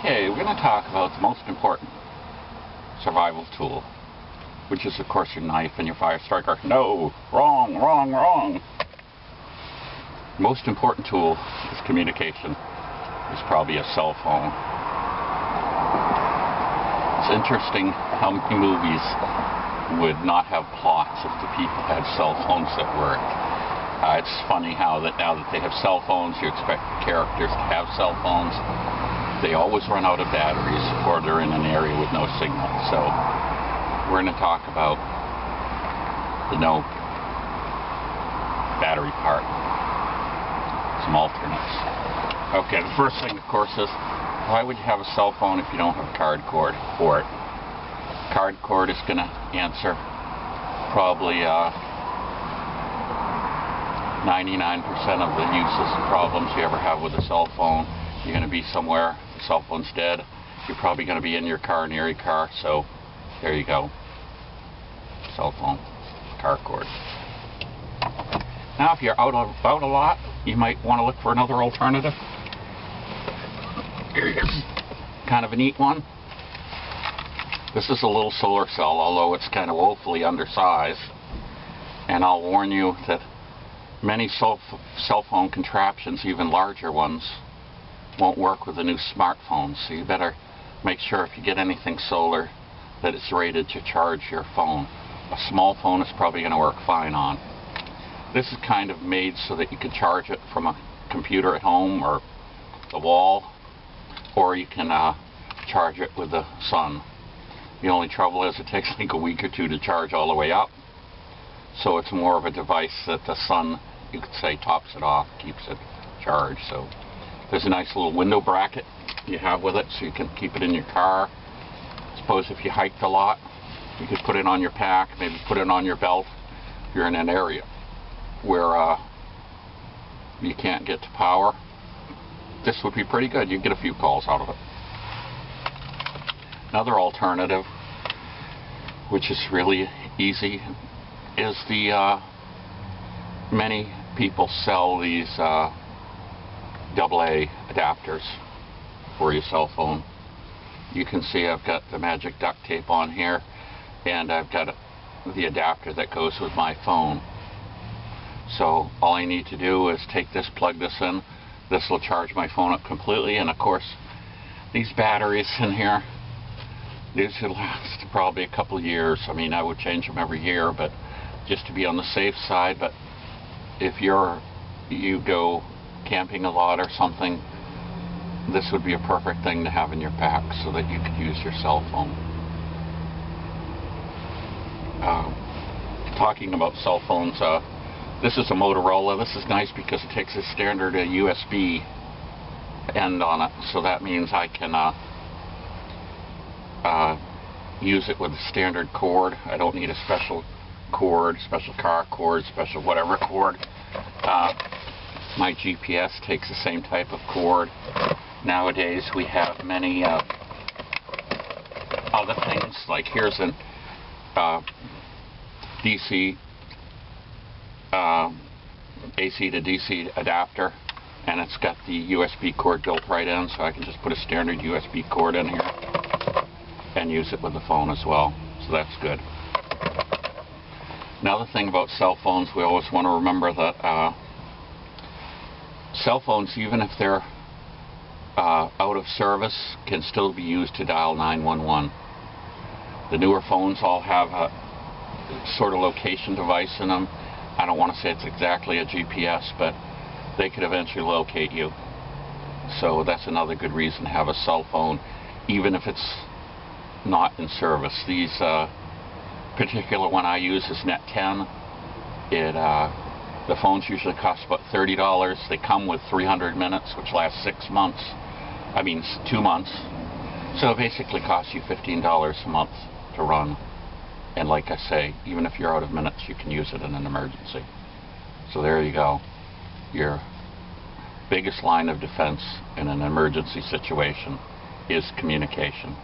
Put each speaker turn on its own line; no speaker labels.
Okay, we're going to talk about the most important survival tool, which is of course your knife and your fire striker. No, wrong, wrong, wrong. Most important tool is communication. Is probably a cell phone. It's interesting how many movies would not have plots if the people had cell phones that worked. It's funny how that now that they have cell phones, you expect the characters to have cell phones. They always run out of batteries, or they're in an area with no signal. So we're going to talk about the no battery part. Some alternates. Okay, the first thing, of course, is why would you have a cell phone if you don't have a card cord for it? Card cord is going to answer probably 99% of the uses and problems you ever have with a cell phone. You're going to be somewhere, the cell phone's dead, you're probably going to be in your car, near your car, so there you go. Cell phone, car cord. Now if you're out about a lot, you might want to look for another alternative. Kind of a neat one. This is a little solar cell, although it's kind of woefully undersized. And I'll warn you that many cell phone contraptions, even larger ones, won't work with the new smartphones. So you better make sure if you get anything solar that it's rated to charge your phone. A small phone is probably going to work fine on. This is kind of made so that you can charge it from a computer at home or the wall, or you can charge it with the sun. The only trouble is it takes like a week or two to charge all the way up. So it's more of a device that the sun, you could say, tops it off, keeps it charged. So there's a nice little window bracket you have with it, so you can keep it in your car. Suppose if you hiked a lot, you could put it on your pack, maybe put it on your belt. If you're in an area where you can't get to power, this would be pretty good. You'd get a few calls out of it. Another alternative, which is really easy, is the many people sell these AA adapters for your cell phone. You can see I've got the magic duct tape on here, and I've got the adapter that goes with my phone. So all I need to do is take this, plug this in. This will charge my phone up completely, and of course these batteries in here, these will last probably a couple of years. I mean, I would change them every year, but just to be on the safe side. But if you go camping a lot or something, this would be a perfect thing to have in your pack so that you could use your cell phone. Talking about cell phones, this is a Motorola. This is nice because it takes a standard USB end on it, so that means I can use it with a standard cord. I don't need a special cord, special car cord, special whatever cord. My GPS takes the same type of cord. Nowadays we have many other things, like here's an DC AC to DC adapter, and it's got the USB cord built right in, so I can just put a standard USB cord in here and use it with the phone as well. So that's good. Another thing about cell phones, we always want to remember that cell phones, even if they're out of service, can still be used to dial 911. The newer phones all have a sort of location device in them. I don't want to say it's exactly a GPS, but they could eventually locate you. So that's another good reason to have a cell phone, even if it's not in service. These particular one I use is Net 10. The phones usually cost about $30. They come with 300 minutes, which lasts 6 months. I mean 2 months. So it basically costs you $15 a month to run. And like I say, even if you're out of minutes, you can use it in an emergency. So there you go. Your biggest line of defense in an emergency situation is communication.